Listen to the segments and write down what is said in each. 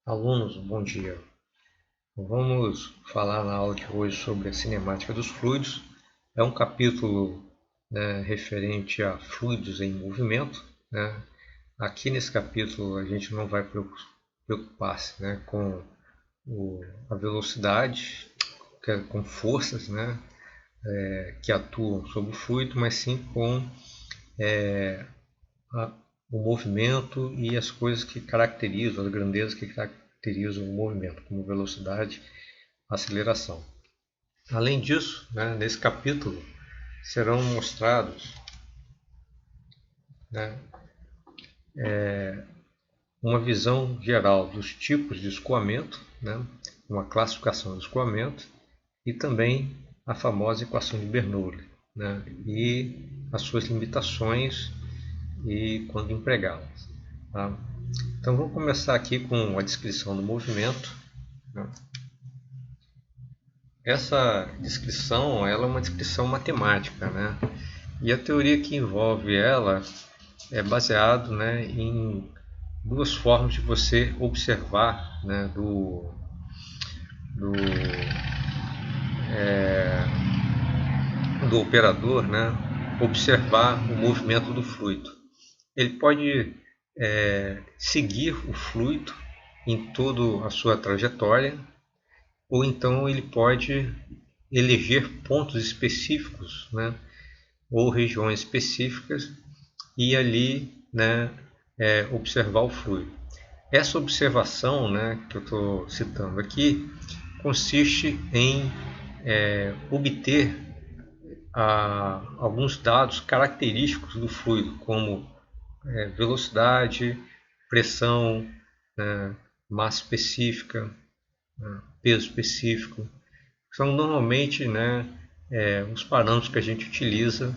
Alunos, bom dia. Vamos falar na aula de hoje sobre a cinemática dos fluidos. É um capítulo, né, referente a fluidos em movimento, né? Aqui nesse capítulo a gente não vai preocupar-se, né, com a velocidade, com forças, né, que atuam sobre o fluido, mas sim com a, o movimento e as coisas que caracterizam, as grandezas que caracterizam o movimento, como velocidade, aceleração. Além disso, né, nesse capítulo serão mostrados, né, uma visão geral dos tipos de escoamento, né, uma classificação de escoamento e também a famosa equação de Bernoulli, né, e as suas limitações e quando empregá-las. Tá? Então vamos começar aqui com a descrição do movimento. Né? Essa descrição ela é uma descrição matemática, né? E a teoria que envolve ela é baseado, né, em duas formas de você observar, né, do, do operador, né, observar o movimento do fluido. Ele pode seguir o fluido em toda a sua trajetória, ou então ele pode eleger pontos específicos, né, ou regiões específicas e ali, né, observar o fluido. Essa observação, né, que eu estou citando aqui consiste em obter alguns dados característicos do fluido, como velocidade, pressão, né, massa específica, né, peso específico. São normalmente, né, os parâmetros que a gente utiliza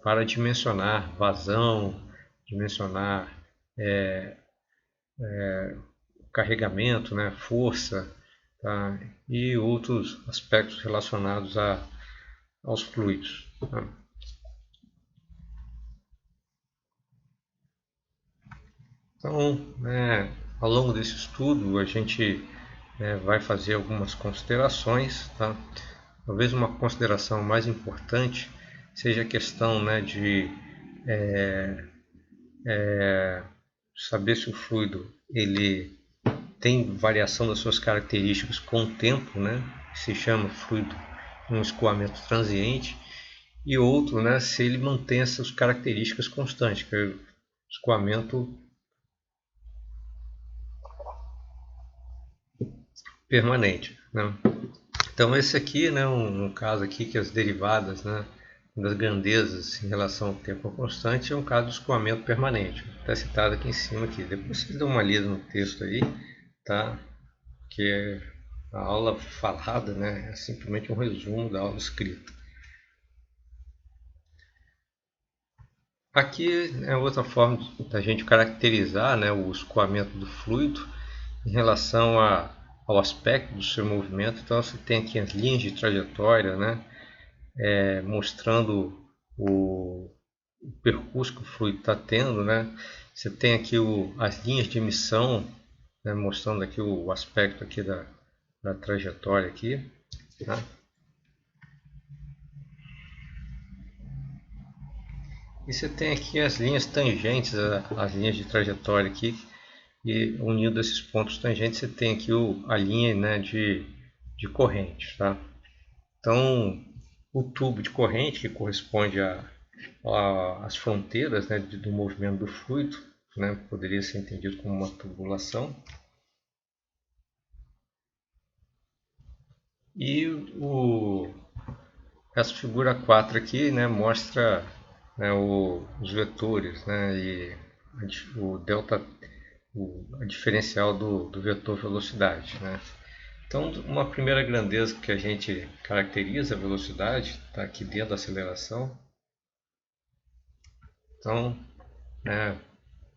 para dimensionar vazão, dimensionar carregamento, né, força, tá, e outros aspectos relacionados aos fluidos. Tá. Então, né, ao longo desse estudo, a gente vai fazer algumas considerações. Tá? Talvez uma consideração mais importante seja a questão, né, de saber se o fluido ele tem variação das suas características com o tempo, né, que se chama fluido um escoamento transiente, e outro, né, se ele mantém essas características constantes, que é o escoamento permanente. Né? Então esse aqui, né, um caso aqui que as derivadas, né, das grandezas em relação ao tempo constante é um caso de escoamento permanente. Está citado aqui em cima aqui. Depois vocês dão uma lida no texto aí, tá? Que a aula falada, né, é simplesmente um resumo da aula escrita. Aqui é outra forma da gente caracterizar, né, o escoamento do fluido em relação ao aspecto do seu movimento. Então você tem aqui as linhas de trajetória, né, mostrando o percurso que o fluido está tendo. Né. Você tem aqui as linhas de emissão, né, mostrando aqui o aspecto aqui da trajetória aqui. Tá. E você tem aqui as linhas tangentes, as linhas de trajetória aqui, e unindo esses pontos tangentes você tem aqui a linha, né, de corrente. Tá? Então, o tubo de corrente, que corresponde às fronteiras, né, do movimento do fluido, né, poderia ser entendido como uma tubulação. E essa figura 4 aqui, né, mostra, né, os vetores, né, e o delta, a diferencial do vetor velocidade. Né. Então, uma primeira grandeza que a gente caracteriza a velocidade está aqui dentro da aceleração. Então, né,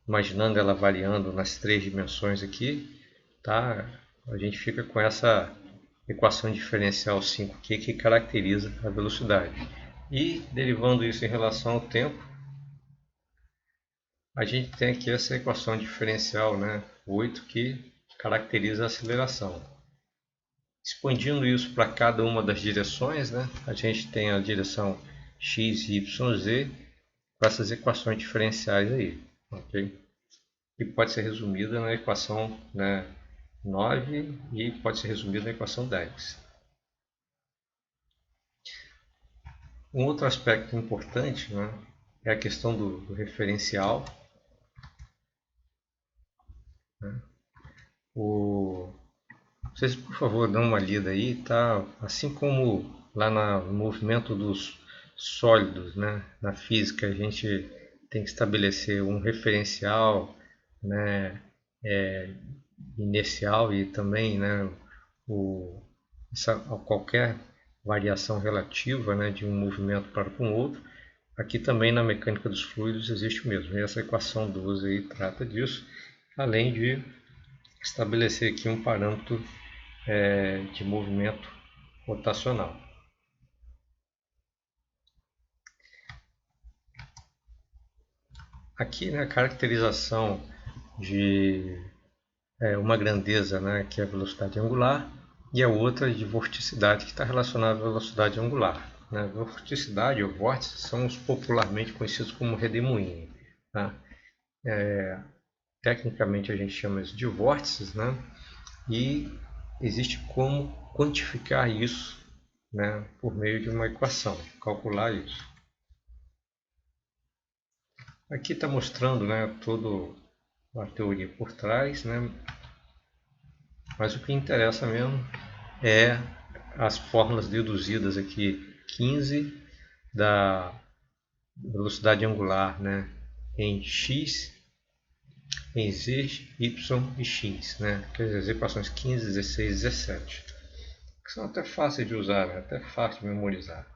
imaginando ela variando nas três dimensões aqui, tá? A gente fica com essa equação diferencial 5 aqui que caracteriza a velocidade. E derivando isso em relação ao tempo, a gente tem aqui essa equação diferencial, né, 8, que caracteriza a aceleração. Expandindo isso para cada uma das direções, né, a gente tem a direção x, y, z com essas equações diferenciais aí, ok? E pode ser resumida na equação, né, 9 e pode ser resumida na equação 10. Um outro aspecto importante, né, é a questão do referencial. Né? Vocês, por favor, dão uma lida aí, tá? Assim como lá no movimento dos sólidos, né, na física, a gente tem que estabelecer um referencial, né, inercial e também, né, qualquer variação relativa, né, de um movimento para com o outro. Aqui também na mecânica dos fluidos existe o mesmo. E essa equação 12 aí trata disso, além de estabelecer aqui um parâmetro de movimento rotacional. Aqui, né, a caracterização de uma grandeza, né, que é a velocidade angular, e a outra de vorticidade, que está relacionada à velocidade angular. Né? Vorticidade ou vórtice são os popularmente conhecidos como redemoinho. Tá? Tecnicamente a gente chama isso de vórtices, né? E existe como quantificar isso, né, por meio de uma equação, calcular isso. Aqui está mostrando, né, toda a teoria por trás, né, mas o que interessa mesmo é as fórmulas deduzidas aqui, 15 da velocidade angular, né, em x, em z, y e x, né, que as equações 15, 16 e 17. Que são até fáceis de usar, né, até fácil de memorizar.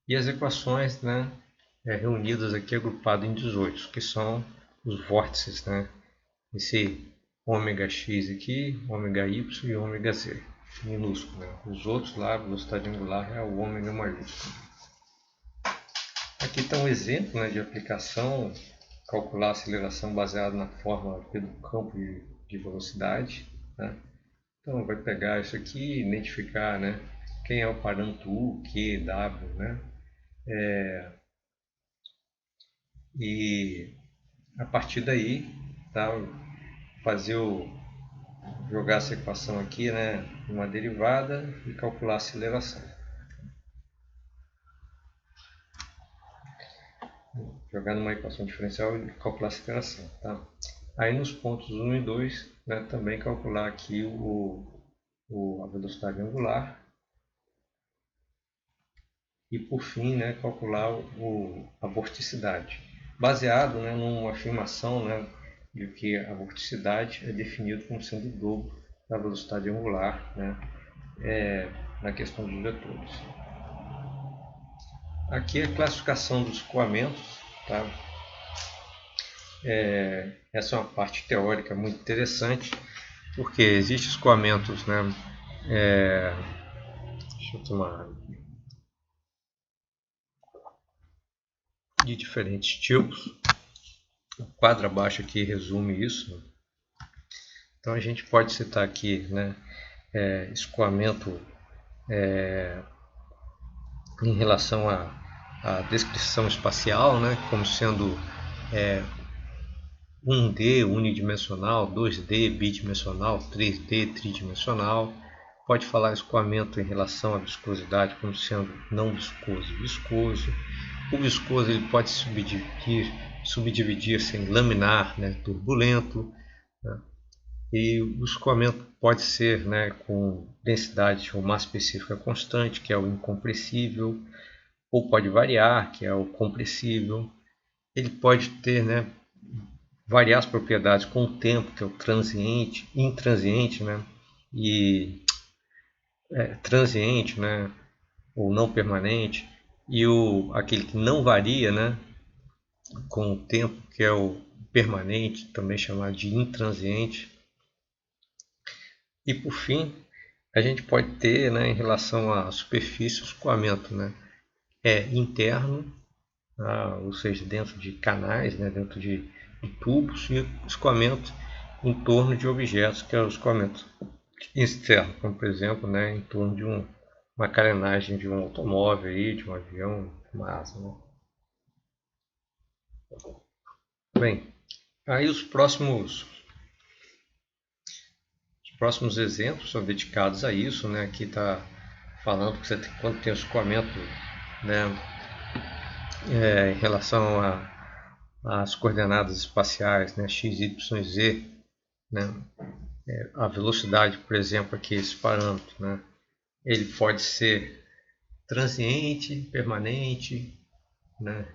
E as equações, né, reunidas aqui, agrupadas em 18, que são os vórtices, né, esse ômega x aqui, ômega y e ômega z, minúsculo. Né? Os outros lá, a velocidade angular é o ômega maiúsculo. Aqui está um exemplo, né, de aplicação, calcular a aceleração baseada na fórmula do campo de velocidade. Né? Então vai pegar isso aqui, identificar, né, quem é o parâmetro U, Q, W, né? E a partir daí, tá, jogar essa equação aqui, né, uma derivada e calcular a aceleração. Jogar numa equação diferencial e calcular a aceleração. Tá? Aí nos pontos 1 e 2, né, também calcular aqui a velocidade angular. E por fim, né, calcular a vorticidade. Baseado, né, numa afirmação, né, de que a vorticidade é definida como sendo o dobro da velocidade angular, né, na questão dos vetores. Aqui é a classificação dos escoamentos. Tá? Essa é uma parte teórica muito interessante, porque existem escoamentos, né, deixa eu tomar de diferentes tipos. O quadro abaixo aqui resume isso. Então a gente pode citar aqui, né, escoamento em relação à descrição espacial, né, como sendo 1D unidimensional, 2D bidimensional, 3D tridimensional. Pode falar escoamento em relação à viscosidade como sendo não viscoso e viscoso. O viscoso ele pode subdividir-se em laminar, né, turbulento. Né? E o escoamento pode ser, né, com densidade ou massa específica constante, que é o incompressível, ou pode variar, que é o compressível. Ele pode ter, né, variar as propriedades com o tempo, que é o transiente, intransiente, né, e transiente, né, ou não permanente, e aquele que não varia, né, com o tempo, que é o permanente, também chamado de intransiente. E por fim, a gente pode ter, né, em relação à superfície, o escoamento, né, interno, ou seja, dentro de canais, né, dentro de tubos, e o escoamento em torno de objetos, que é o escoamento externo, como por exemplo, né, em torno de uma carenagem de um automóvel, aí, de um avião, uma asa. Né? Bem, aí os próximos exemplos são dedicados a isso. Né? Aqui está falando que você tem, quando tem o escoamento, né, em relação às coordenadas espaciais, né, x, y, z, né, a velocidade, por exemplo, aqui esse parâmetro, né, ele pode ser transiente, permanente, né,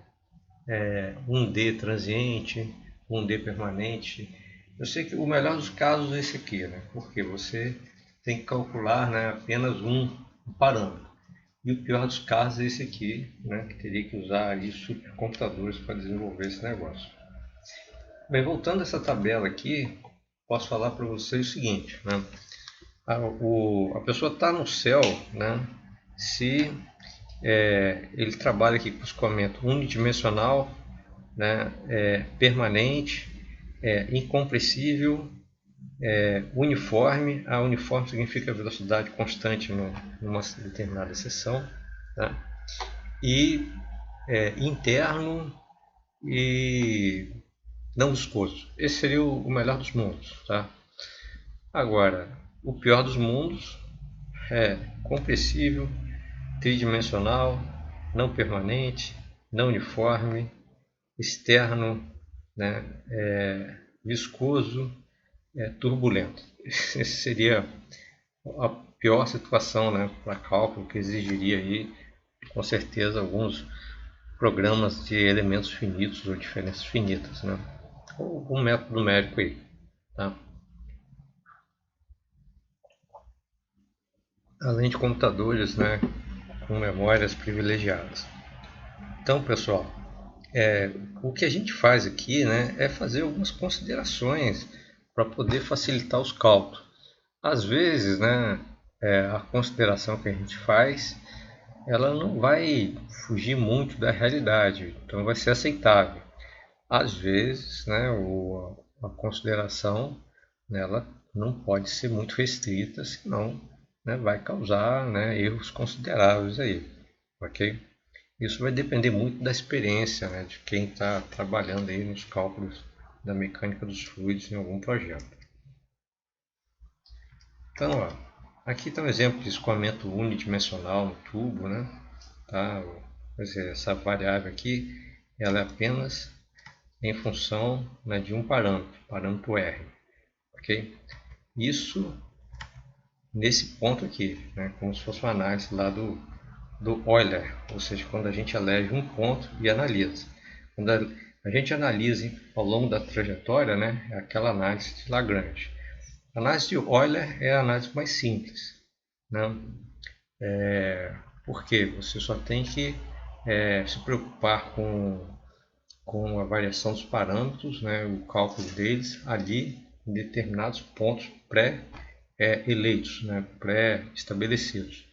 1D transiente, 1D permanente. Eu sei que o melhor dos casos é esse aqui, né, porque você tem que calcular, né, apenas um parâmetro. E o pior dos casos é esse aqui, né, que teria que usar aí supercomputadores para desenvolver esse negócio. Bem, voltando a essa tabela aqui, posso falar para vocês o seguinte, né? A pessoa está no céu, né? Se ele trabalha aqui com escoamento unidimensional, né? Permanente, incompressível, uniforme. A uniforme significa velocidade constante numa determinada seção, né? E interno e não viscoso. Esse seria o melhor dos mundos, tá? Agora, o pior dos mundos é compressível, tridimensional, não permanente, não uniforme, externo, né, viscoso, turbulento. Esse seria a pior situação, né, para cálculo, que exigiria aí, com certeza, alguns programas de elementos finitos ou diferenças finitas, né? Ou um método numérico aí, tá? Além de computadores, né, com memórias privilegiadas. Então, pessoal, o que a gente faz aqui, né, é fazer algumas considerações para poder facilitar os cálculos. Às vezes, né, a consideração que a gente faz, ela não vai fugir muito da realidade, então vai ser aceitável. Às vezes, né, a consideração, né, ela não pode ser muito restrita, senão, né, vai causar, né, erros consideráveis aí, ok? Isso vai depender muito da experiência, né, de quem está trabalhando aí nos cálculos da mecânica dos fluidos em algum projeto. Então, ó, aqui está um exemplo de escoamento unidimensional no tubo, né? Tá? Quer dizer, essa variável aqui, ela é apenas em função, né, de um parâmetro R, ok? Isso nesse ponto aqui, né, como se fosse uma análise lá do Euler, ou seja, quando a gente elege um ponto e analisa. Quando a gente analisa ao longo da trajetória, né, é aquela análise de Lagrange. A análise de Euler é a análise mais simples, né? Porque você só tem que se preocupar com a variação dos parâmetros, né, o cálculo deles ali em determinados pontos pré-eleitos, né, pré-estabelecidos.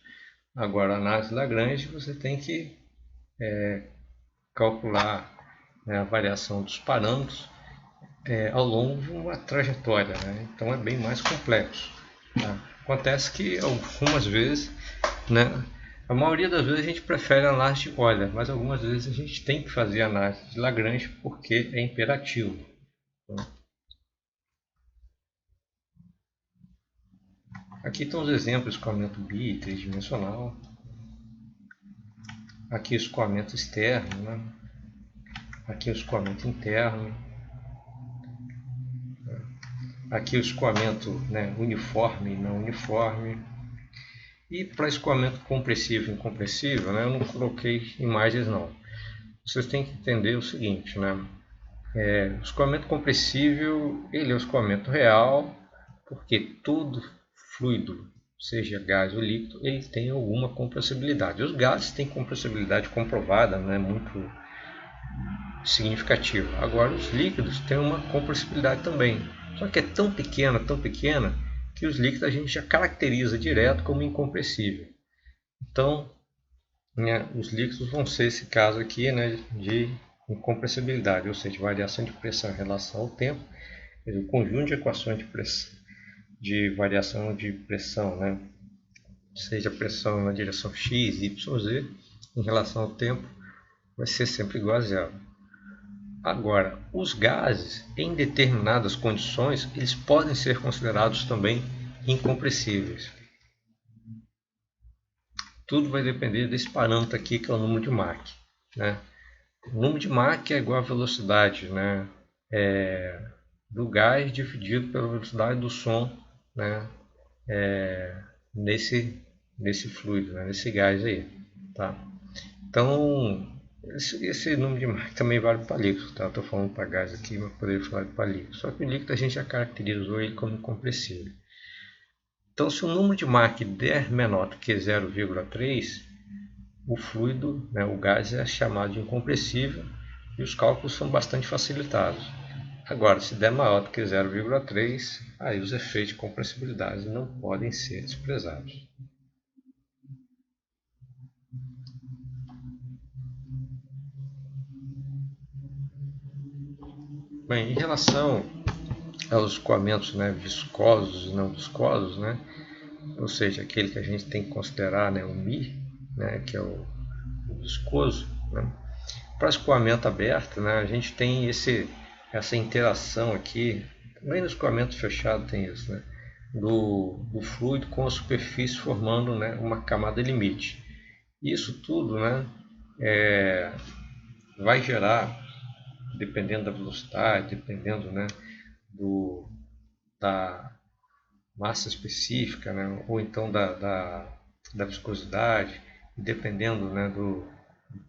Agora, a análise Lagrange, você tem que calcular, né, a variação dos parâmetros ao longo de uma trajetória, né? Então é bem mais complexo. Tá? Acontece que algumas vezes, né, a maioria das vezes a gente prefere a análise de Euler, mas algumas vezes a gente tem que fazer a análise de Lagrange porque é imperativo. Aqui estão os exemplos de escoamento bi tridimensional. Aqui o escoamento externo, né? Aqui o escoamento interno. Aqui o escoamento, né, uniforme e não uniforme. E para escoamento compressivo e incompressível, né, eu não coloquei imagens não. Vocês têm que entender o seguinte, né? O escoamento compressível, ele é o escoamento real, porque todo fluido, seja gás ou líquido, ele tem alguma compressibilidade. Os gases têm compressibilidade comprovada, não é muito significativa. Agora, os líquidos têm uma compressibilidade também. Só que é tão pequena, que os líquidos a gente já caracteriza direto como incompressível. Então, né, os líquidos vão ser esse caso aqui, né, de incompressibilidade, ou seja, variação de pressão em relação ao tempo, Quer dizer, o conjunto de equações de variação de pressão, né? Seja pressão na direção x, y, z, em relação ao tempo, vai ser sempre igual a zero. Agora, os gases, em determinadas condições, eles podem ser considerados também incompressíveis. Tudo vai depender desse parâmetro aqui, que é o número de Mach, né? O número de Mach é igual à velocidade, né, do gás dividido pela velocidade do som, né, nesse fluido, né, nesse gás aí. Tá? Então, esse número de Mach também vale para líquido. Tá? Estou falando para gás aqui, mas poderia falar para líquido. Só que o líquido a gente já caracterizou ele como incompressível. Então, se o número de Mach der menor do que 0,3, o fluido, né, o gás, é chamado de incompressível e os cálculos são bastante facilitados. Agora, se der maior do que 0,3, aí os efeitos de compressibilidade não podem ser desprezados. Bem, em relação aos escoamentos, né, viscosos e não viscosos, né, ou seja, aquele que a gente tem que considerar, né, o Mi, né, que é o viscoso, né. Para escoamento aberto, né, a gente tem essa interação aqui, também no escoamento fechado tem isso, né, do fluido com a superfície formando, né, uma camada limite. Isso tudo, né, vai gerar, dependendo da velocidade, dependendo, né, da massa específica, né, ou então da viscosidade, dependendo, né, do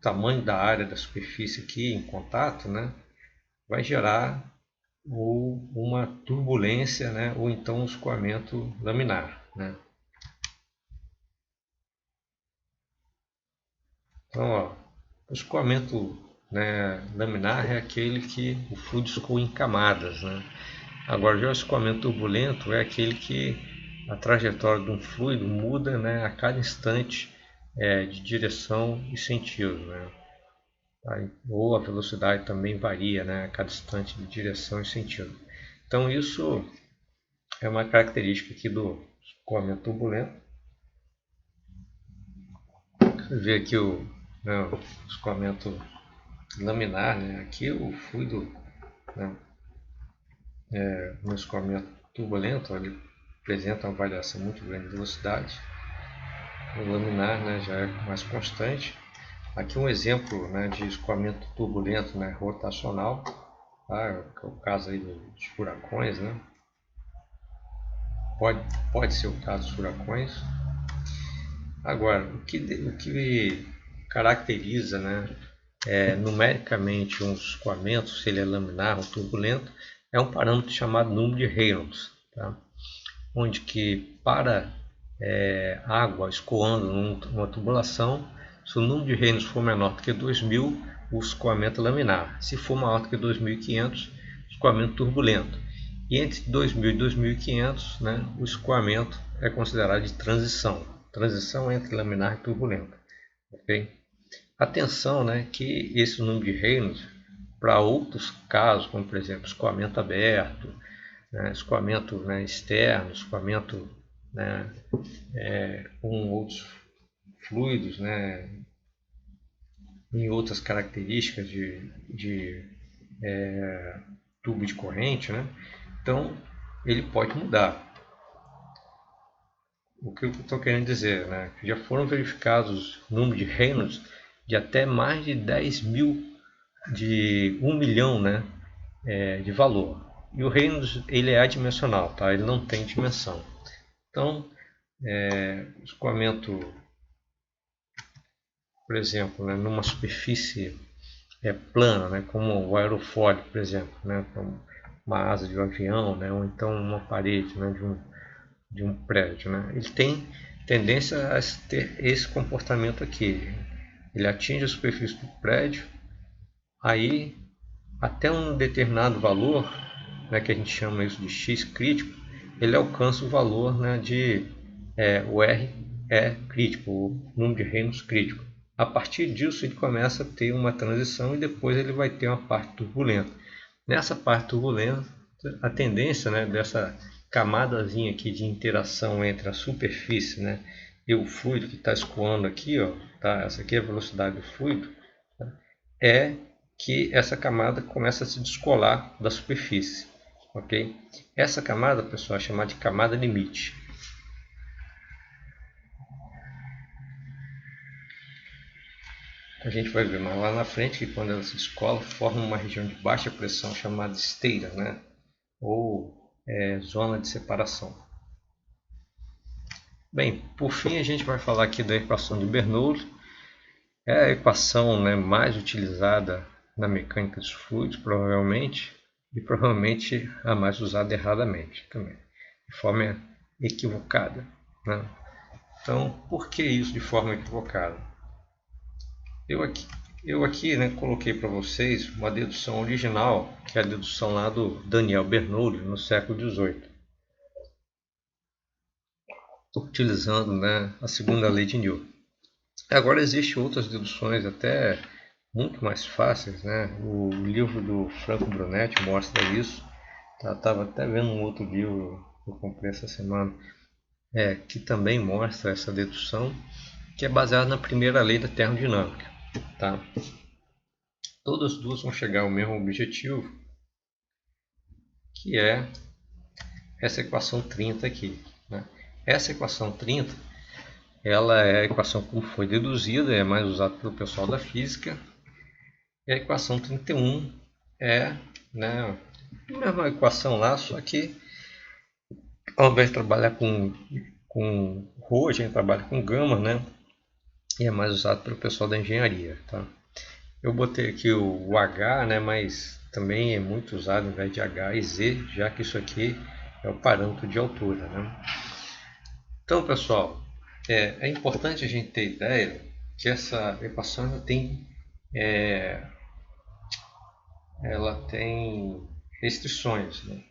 tamanho da área da superfície aqui em contato, né, vai gerar uma turbulência, né, ou então um escoamento laminar. Né. Então, ó, o escoamento, né, laminar é aquele que o fluido escoa em camadas. Né. Agora, já o escoamento turbulento é aquele que a trajetória de um fluido muda, né, a cada instante de direção e sentido. Né. Ou a velocidade também varia, né, a cada instante de direção e sentido. Então, isso é uma característica aqui do escoamento turbulento. Você vê aqui o escoamento laminar, né? Aqui o fluido, né, no escoamento turbulento, ele apresenta uma variação muito grande de velocidade. O laminar, né, já é mais constante. Aqui um exemplo, né, de escoamento turbulento, né, rotacional, tá? Que é o caso aí dos furacões, né? Pode ser o caso dos furacões. Agora, o que caracteriza, né, numericamente um escoamento, se ele é laminar ou turbulento, é um parâmetro chamado número de Reynolds, tá? Onde que para água escoando numa tubulação, se o número de Reynolds for menor do que 2000, o escoamento é laminar. Se for maior do que 2500, escoamento turbulento. E entre 2000 e 2500, né, o escoamento é considerado de transição entre laminar e turbulento. Okay? Atenção, né, que esse número de Reynolds, para outros casos, como por exemplo escoamento aberto, né, escoamento, né, externo, escoamento, né, com outros fluidos, né, em outras características de tubo de corrente, né, então ele pode mudar. O que eu estou querendo dizer, né, que já foram verificados número de Reynolds de até mais de 10.000, de 1 milhão, né, de valor. E o Reynolds ele é adimensional, tá? Ele não tem dimensão. Então, escoamento, por exemplo, né, numa superfície plana, né, como o aerofólio, por exemplo, né, uma asa de um avião, né, ou então uma parede, né, de um prédio, né, ele tem tendência a ter esse comportamento aqui. Ele atinge a superfície do prédio, aí até um determinado valor, né, que a gente chama isso de X crítico, ele alcança o valor, né, de o R é crítico, o número de Reynolds crítico. A partir disso ele começa a ter uma transição e depois ele vai ter uma parte turbulenta. Nessa parte turbulenta a tendência, né, dessa camadazinha aqui de interação entre a superfície, né, e o fluido que está escoando aqui, ó, tá? Essa aqui é a velocidade do fluido, tá? É que essa camada começa a se descolar da superfície, ok? Essa camada, pessoal, é chamada de camada limite. A gente vai ver mais lá na frente que quando ela se descola, forma uma região de baixa pressão chamada esteira, né? Ou zona de separação. Bem, por fim a gente vai falar aqui da equação de Bernoulli. É a equação, né, mais utilizada na mecânica dos fluidos, provavelmente, e provavelmente a mais usada erradamente também, de forma equivocada, né? Então, por que isso de forma equivocada? Eu aqui, né, coloquei para vocês uma dedução original, que é a dedução lá do Daniel Bernoulli, no século XVIII, utilizando, né, a segunda lei de Newton. Agora existem outras deduções até muito mais fáceis, né? O livro do Franco Brunetti mostra isso. Estava até vendo um outro livro que eu comprei essa semana, que também mostra essa dedução, que é baseada na primeira lei da termodinâmica. Tá? Todas duas vão chegar ao mesmo objetivo, que é essa equação 30 aqui. Né? Essa equação 30, ela é a equação como foi deduzida, é mais usada pelo pessoal da física. E a equação 31 é, né, a mesma equação lá, só que ao invés de trabalhar com ρ, a gente trabalha com gama, né? E é mais usado pelo pessoal da engenharia, tá? Eu botei aqui o H, né? Mas também é muito usado ao invés de H e Z, já que isso aqui é o parâmetro de altura, né? Então, pessoal, é importante a gente ter ideia que essa equação ela tem restrições, né?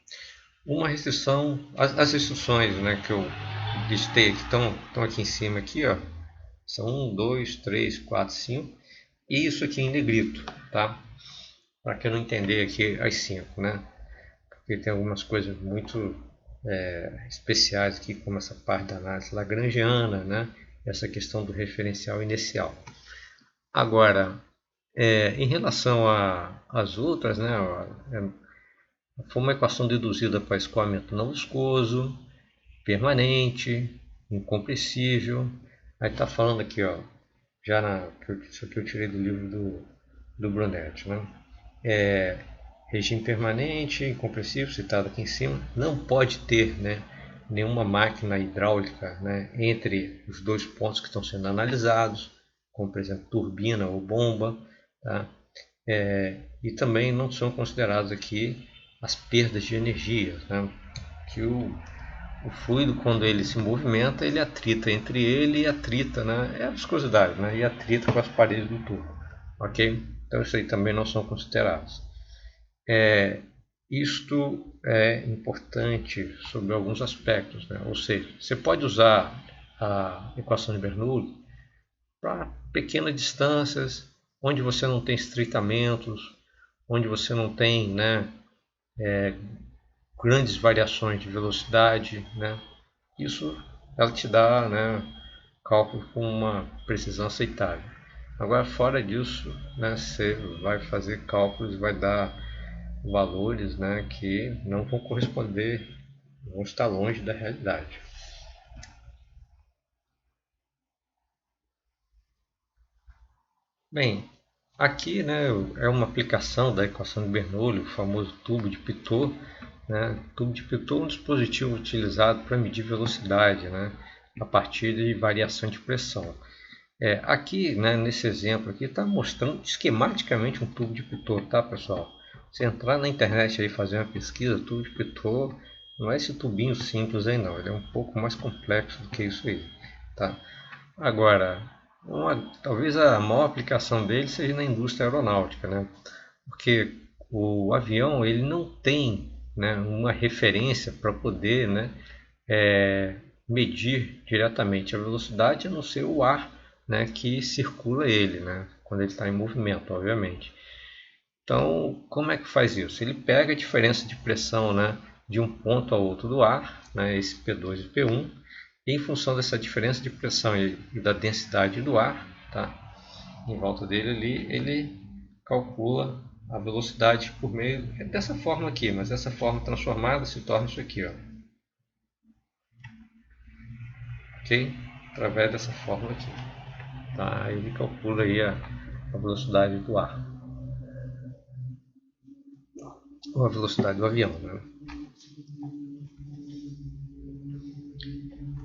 Uma restrição, as restrições, né, que eu listei aqui, estão aqui em cima, aqui, ó, são 1, 2, 3, 4, 5, e isso aqui em negrito, tá? Para quem não entender aqui as 5, né? Porque tem algumas coisas muito especiais aqui, como essa parte da análise lagrangiana, né? Essa questão do referencial inicial. Agora, em relação às outras, né? Foi uma equação deduzida para escoamento não viscoso, permanente, incompressível. Aí está falando aqui, ó, isso aqui eu tirei do livro do Brunetti, né? Regime permanente, incompressível, citado aqui em cima, não pode ter, né, nenhuma máquina hidráulica, né, entre os dois pontos que estão sendo analisados, como por exemplo turbina ou bomba, tá? E também não são considerados aqui as perdas de energia, né? Que o fluido, quando ele se movimenta, ele atrita entre ele e atrita, né? É a viscosidade, né? E atrita com as paredes do tubo, ok? Então isso aí também não são considerados. Isto é importante sobre alguns aspectos, né? Ou seja, você pode usar a equação de Bernoulli para pequenas distâncias, onde você não tem estreitamentos, onde você não tem, né, grandes variações de velocidade, né? Isso ela te dá, né, cálculo com uma precisão aceitável. Agora, fora disso, né, você vai fazer cálculos, vai dar valores, né, que não vão corresponder, vão estar longe da realidade. Bem, aqui, né, é uma aplicação da equação de Bernoulli, o famoso tubo de Pitot. Né? O tubo de Pitot é um dispositivo utilizado para medir velocidade, né, a partir de variação de pressão. Aqui, né, nesse exemplo aqui, está mostrando esquematicamente um tubo de Pitot, tá, pessoal? Se entrar na internet e fazer uma pesquisa, tubo de Pitot não é esse tubinho simples aí não, ele é um pouco mais complexo do que isso aí, tá? Agora, talvez a maior aplicação dele seja na indústria aeronáutica, né? Porque o avião ele não tem, né, uma referência para poder, né, medir diretamente a velocidade, a não ser o ar, né, que circula ele, né, quando ele está em movimento, obviamente. Então, como é que faz isso? Ele pega a diferença de pressão, né, de um ponto ao outro do ar, né, esse P2 e P1, e em função dessa diferença de pressão e da densidade do ar, tá, em volta dele ali, ele calcula a velocidade por meio dessa forma aqui, mas essa forma transformada se torna isso aqui, ó. Ok? Através dessa forma aqui. Tá? Ele calcula aí a velocidade do ar. Ou a velocidade do avião, né?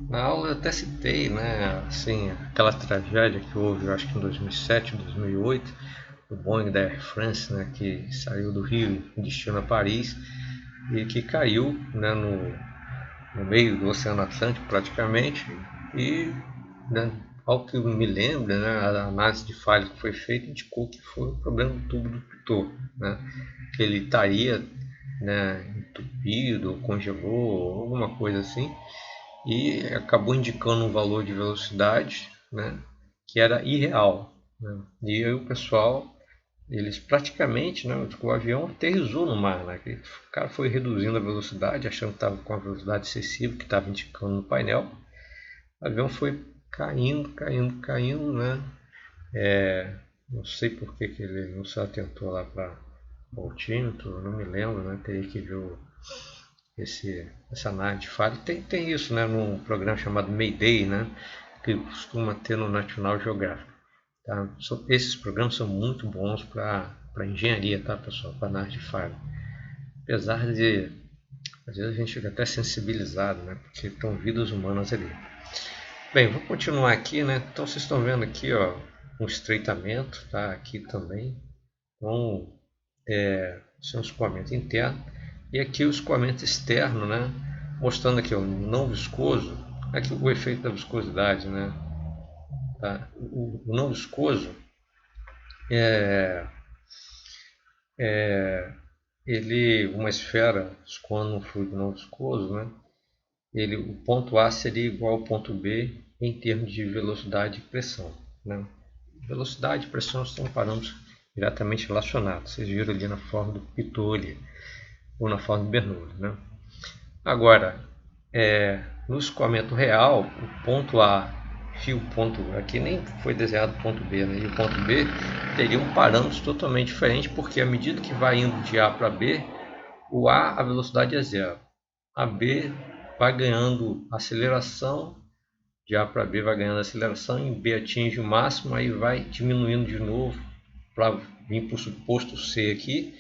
Na aula eu até citei, né, assim, aquela tragédia que houve, eu acho que em 2007, 2008, o Boeing da Air France, né, que saiu do Rio em destino a Paris e que caiu, né, no meio do Oceano Atlântico praticamente, e, né, ao que eu me lembro, né, a análise de falha que foi feita indicou que foi o problema do tubo do Pitot, né, que ele estaria, né, entupido, congelou, alguma coisa assim, e acabou indicando um valor de velocidade, né, que era irreal, né, e aí o pessoal, eles praticamente, né, o avião aterrissou no mar, né, o cara foi reduzindo a velocidade, achando que estava com a velocidade excessiva que estava indicando no painel, o avião foi caindo, caindo, caindo, né, não sei por que ele não se atentou lá para o altímetro, não me lembro, né, teria que ver essa análise de falha. Tem isso, né, num programa chamado Mayday, né, que costuma ter no National Geographic. Tá? Esses programas são muito bons para engenharia, tá, pessoal? Para análise de falha. Apesar de, às vezes, a gente fica até sensibilizado, né, porque estão vidas humanas ali. Bem, vou continuar aqui, né? Então, vocês estão vendo aqui, ó, um estreitamento, tá? Aqui também. Então, esse é um escoamento interno. E aqui o escoamento externo, né? Mostrando aqui o não viscoso, aqui o efeito da viscosidade, né? Tá? O não viscoso ele, uma esfera escoando um fluido não viscoso, né? O ponto A seria igual ao ponto B em termos de velocidade e pressão, né? Velocidade e pressão são parâmetros diretamente relacionados. Vocês viram ali na forma do Pitot ou na forma do Bernoulli, né? Agora, no escoamento real, o ponto A e o ponto aqui nem foi desenhado o ponto B, né? E o ponto B teria um parâmetro totalmente diferente, porque à medida que vai indo de A para B, o A, a velocidade é zero. A B vai ganhando aceleração, de A para B vai ganhando aceleração, em B atinge o máximo, aí vai diminuindo de novo para vir para o suposto C aqui.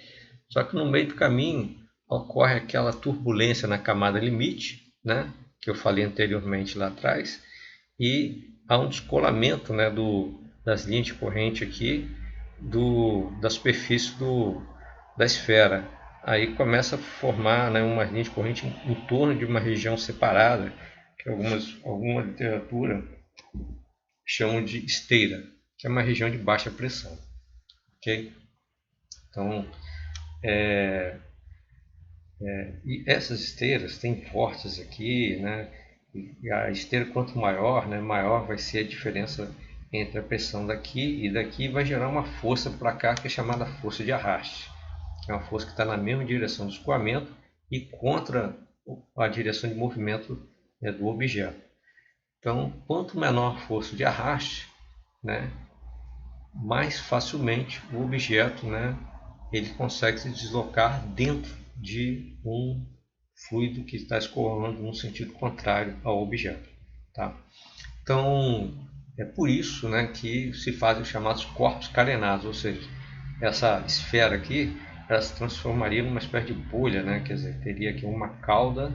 Só que no meio do caminho ocorre aquela turbulência na camada limite, né, que eu falei anteriormente lá atrás, e há um descolamento, né, das linhas de corrente aqui da superfície da esfera. Aí começa a formar, né, uma linha de corrente em torno de uma região separada, que alguma literatura chamam de esteira, que é uma região de baixa pressão. Okay? Então, e essas esteiras têm vórtices aqui, né? E a esteira quanto maior, né, maior vai ser a diferença entre a pressão daqui e daqui, vai gerar uma força para cá que é chamada força de arraste, que é uma força que está na mesma direção do escoamento e contra a direção de movimento, né, do objeto. Então, quanto menor a força de arraste, né, mais facilmente o objeto, né, ele consegue se deslocar dentro de um fluido que está escoando no sentido contrário ao objeto. Tá? Então, é por isso, né, que se fazem os chamados corpos carenados, ou seja, essa esfera aqui, ela se transformaria numa espécie de bolha, né? Quer dizer, teria aqui uma cauda,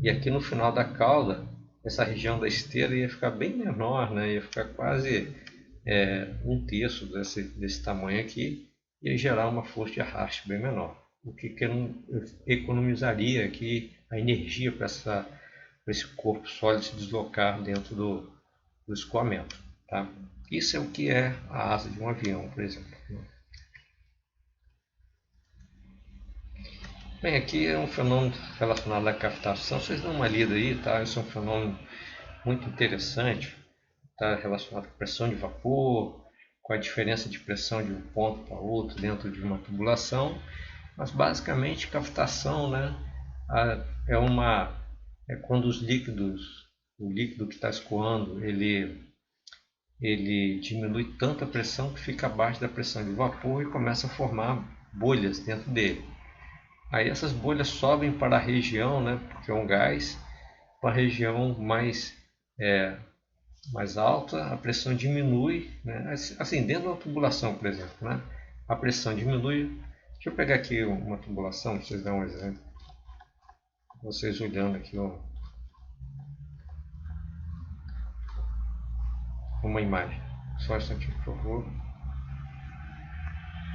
e aqui no final da cauda, essa região da esteira ia ficar bem menor, né? Ia ficar quase um terço desse tamanho aqui, e ia gerar uma força de arraste bem menor, o que economizaria aqui a energia para esse corpo sólido se deslocar dentro do escoamento. Tá? Isso é o que é a asa de um avião, por exemplo. Bem, aqui é um fenômeno relacionado à cavitação. Vocês dão uma lida aí, tá? Esse é um fenômeno muito interessante. Está relacionado com pressão de vapor, com a diferença de pressão de um ponto para outro dentro de uma tubulação, mas basicamente captação, né, é quando o líquido que está escoando, ele diminui tanto a pressão que fica abaixo da pressão de vapor e começa a formar bolhas dentro dele. Aí essas bolhas sobem para a região, né, porque é um gás, para a região mais alta, a pressão diminui, né, assim, dentro de uma tubulação, por exemplo, né, a pressão diminui. Deixa eu pegar aqui uma tubulação para vocês darem um exemplo. Vocês olhando aqui uma imagem. Só um instantinho, por favor.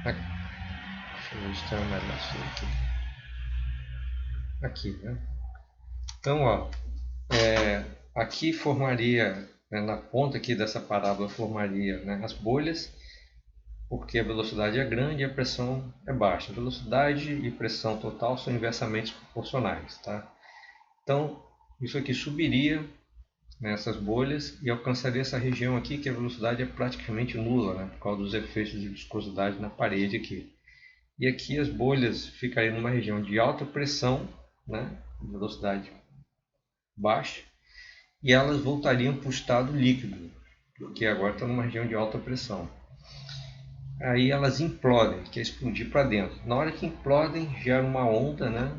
Aqui. Deixa eu mostrar melhor isso aqui. Aqui, né? Então, ó, aqui formaria, né, na ponta aqui dessa parábola formaria, né, as bolhas, porque a velocidade é grande e a pressão é baixa. A velocidade e pressão total são inversamente proporcionais, tá? Então, isso aqui subiria nessas bolhas e alcançaria essa região aqui que a velocidade é praticamente nula, né, por causa dos efeitos de viscosidade na parede aqui. E aqui as bolhas ficariam numa região de alta pressão, né, velocidade baixa, e elas voltariam para o estado líquido, porque agora está numa região de alta pressão. Aí elas implodem, que é explodir para dentro. Na hora que implodem, gera uma onda, né,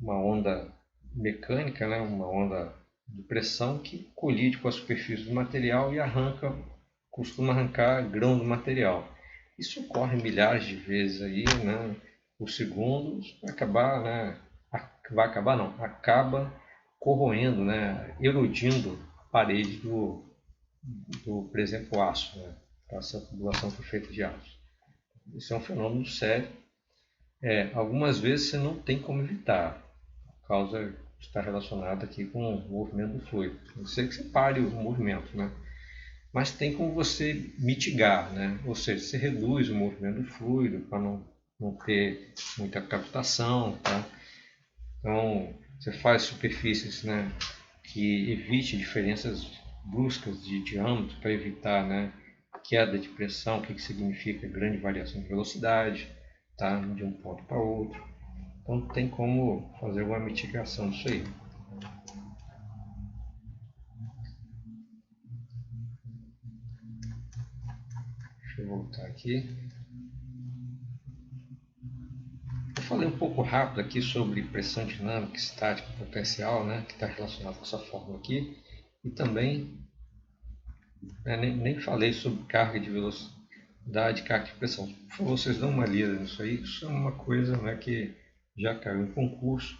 uma onda mecânica, né, uma onda de pressão que colide com a superfície do material e costuma arrancar grão do material. Isso ocorre milhares de vezes aí, né, por segundo, acaba corroendo, né, erodindo a parede por exemplo, aço, né? Essa tubulação foi feita de aço. Isso é um fenômeno sério. Algumas vezes você não tem como evitar, por causa está relacionado aqui com o movimento do fluido. Não sei que você pare o movimento, né? Mas tem como você mitigar, né? Ou seja, você reduz o movimento do fluido para não ter muita captação, tá? Então, você faz superfícies, né, que evite diferenças bruscas de diâmetro para evitar, né, queda de pressão, o que significa grande variação de velocidade, tá, de um ponto para outro. Então tem como fazer uma mitigação disso aí. Deixa eu voltar aqui. Eu falei um pouco rápido aqui sobre pressão dinâmica, estática, potencial, né, que está relacionado com essa fórmula aqui. E também nem falei sobre carga de velocidade, carga de pressão. Por favor, vocês dão uma lida nisso aí. Isso é uma coisa, né, que já caiu em concurso.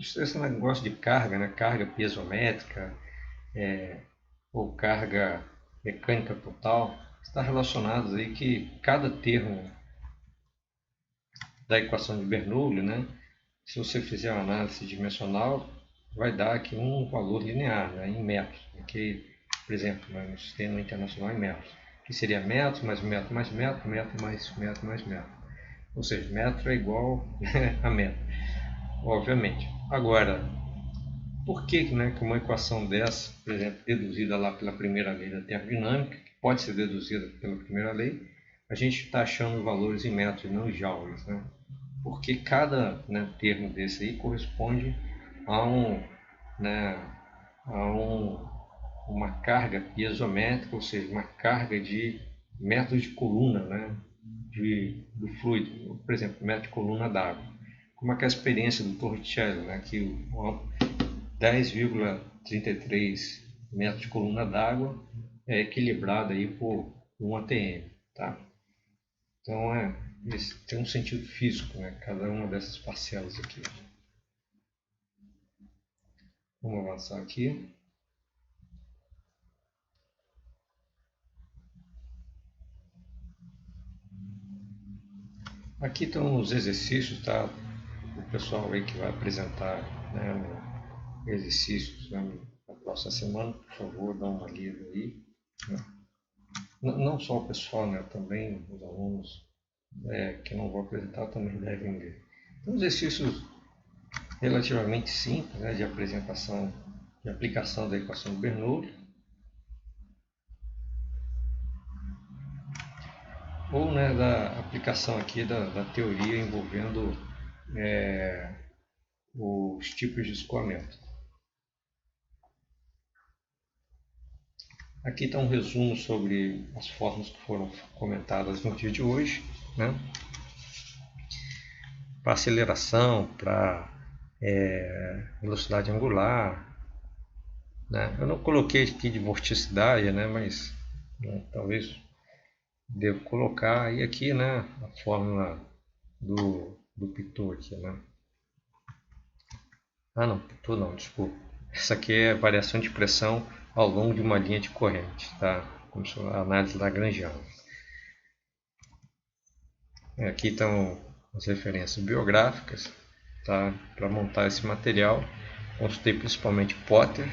Esse negócio de carga, né, carga piezométrica ou carga mecânica total, está relacionado aí que cada termo da equação de Bernoulli, né, se você fizer uma análise dimensional, vai dar aqui um valor linear, né, em metros, porque, por exemplo, no sistema internacional em metros, que seria metros mais metro mais metro, metro mais metro mais metro. Ou seja, metro é igual a metro, obviamente. Agora, por que, né, que uma equação dessa, por exemplo, deduzida lá pela primeira lei da termodinâmica, que pode ser deduzida pela primeira lei, a gente está achando valores em metros e não em joules, né? Porque cada, né, termo desse aí corresponde a uma carga piezométrica, ou seja, uma carga de metros de coluna, né, do fluido, por exemplo, metro de coluna d'água. Como aquela experiência do Torricelli, né, que 10,33 metros de coluna d'água é equilibrado aí por 1 atm, tá? Então tem um sentido físico, né, cada uma dessas parcelas aqui. Vamos avançar aqui. Aqui estão os exercícios, tá? O pessoal aí que vai apresentar, né, exercícios, né, na próxima semana, por favor, dá uma lida aí, né? Não só o pessoal, né, também os alunos que não vou apresentar também devem ler. Então, exercícios relativamente simples, né, de apresentação, de aplicação da equação de Bernoulli. ou né, da aplicação aqui da teoria envolvendo os tipos de escoamento. Aqui está um resumo sobre as formas que foram comentadas no dia de hoje, né? Para aceleração, para velocidade angular, né? Eu não coloquei aqui de vorticidade, né? Mas talvez devo colocar. E aqui, né, a fórmula do Pitot aqui, né? Ah, não, Pitot não, desculpa. Essa aqui é a variação de pressão ao longo de uma linha de corrente, tá? Como se fosse a análise lagrangiana. Aqui estão as referências biográficas, tá? Para montar esse material. Consultei principalmente Potter,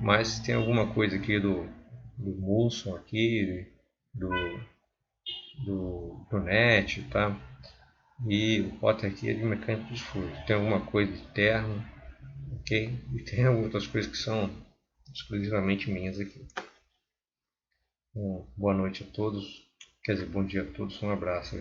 mas tem alguma coisa aqui do Mulson aqui, do, do NET, tá? E o Potter aqui é de mecânica dos fluidos. Tem alguma coisa de termo, ok? E tem outras coisas que são exclusivamente minhas aqui. Boa noite a todos, quer dizer, bom dia a todos, um abraço.